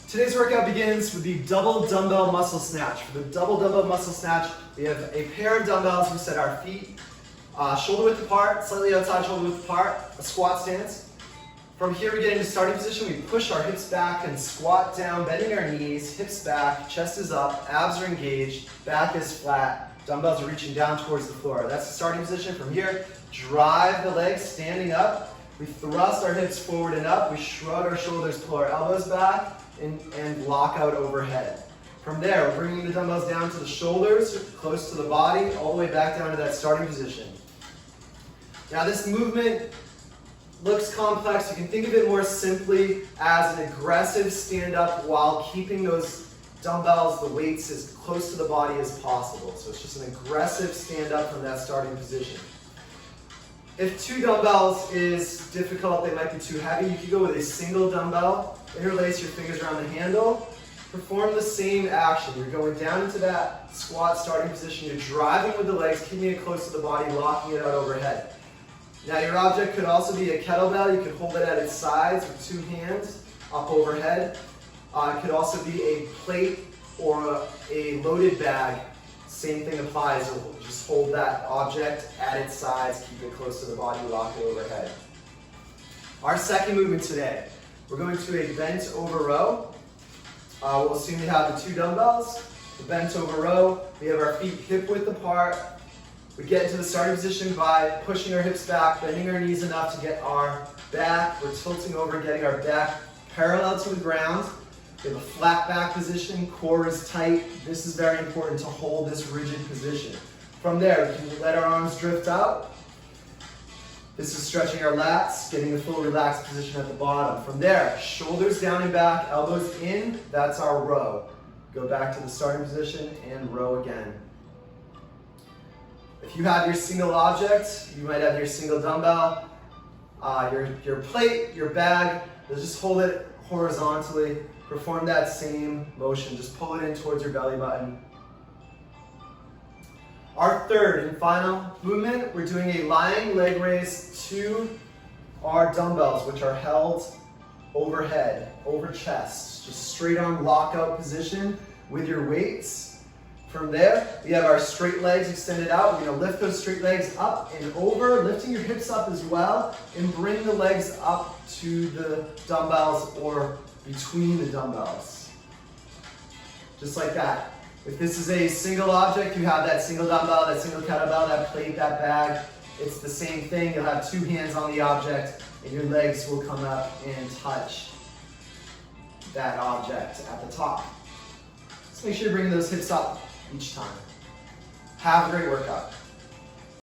Today's workout begins with the double dumbbell muscle snatch. For the double dumbbell muscle snatch, we have a pair of dumbbells. We set our feet shoulder width apart, slightly outside shoulder width apart, a squat stance. From here we get into starting position. We push our hips back and squat down, bending our knees, hips back, chest is up, abs are engaged, back is flat, dumbbells are reaching down towards the floor. That's the starting position. From here, drive the legs, standing up. We thrust our hips forward and up. We shrug our shoulders, pull our elbows back, and lock out overhead. From there, we're bringing the dumbbells down to the shoulders, close to the body, all the way back down to that starting position. Now this movement looks complex. You can think of it more simply as an aggressive stand-up while keeping those dumbbells, the weights, as close to the body as possible. So it's just an aggressive stand-up from that starting position. If 2 dumbbells is difficult, they might be too heavy, you could go with a single dumbbell, interlace your fingers around the handle, perform the same action. You're going down into that squat starting position, you're driving with the legs, keeping it close to the body, locking it out overhead. Now your object could also be a kettlebell. You could hold it at its sides with 2 hands up overhead. It could also be a plate or a loaded bag. Same thing applies. Just hold that object at its sides, keep it close to the body, lock it overhead. Our second movement today, we're going to a bent over row. We'll assume we have the 2 dumbbells, the bent over row. We have our feet hip width apart. We get into the starting position by pushing our hips back, bending our knees enough to get our back. We're tilting over, getting our back parallel to the ground. We have a flat back position, core is tight. This is very important to hold this rigid position. From there, we can let our arms drift out. This is stretching our lats, getting a full relaxed position at the bottom. From there, shoulders down and back, elbows in, that's our row. Go back to the starting position and row again. If you have your single object, you might have your single dumbbell, your plate, your bag, just hold it horizontally. Perform that same motion. Just pull it in towards your belly button. Our third and final movement, we're doing a lying leg raise to our dumbbells, which are held overhead, over chest. Just straight arm lockout position with your weights. From there, we have our straight legs extended out. We're going to lift those straight legs up and over, lifting your hips up as well, and bring the legs up to the dumbbells or between the dumbbells. Just like that. If this is a single object, you have that single dumbbell, that single kettlebell, that plate, that bag. It's the same thing. You'll have 2 hands on the object, and your legs will come up and touch that object at the top. Just make sure you're bringing those hips up each time. Have a great workout.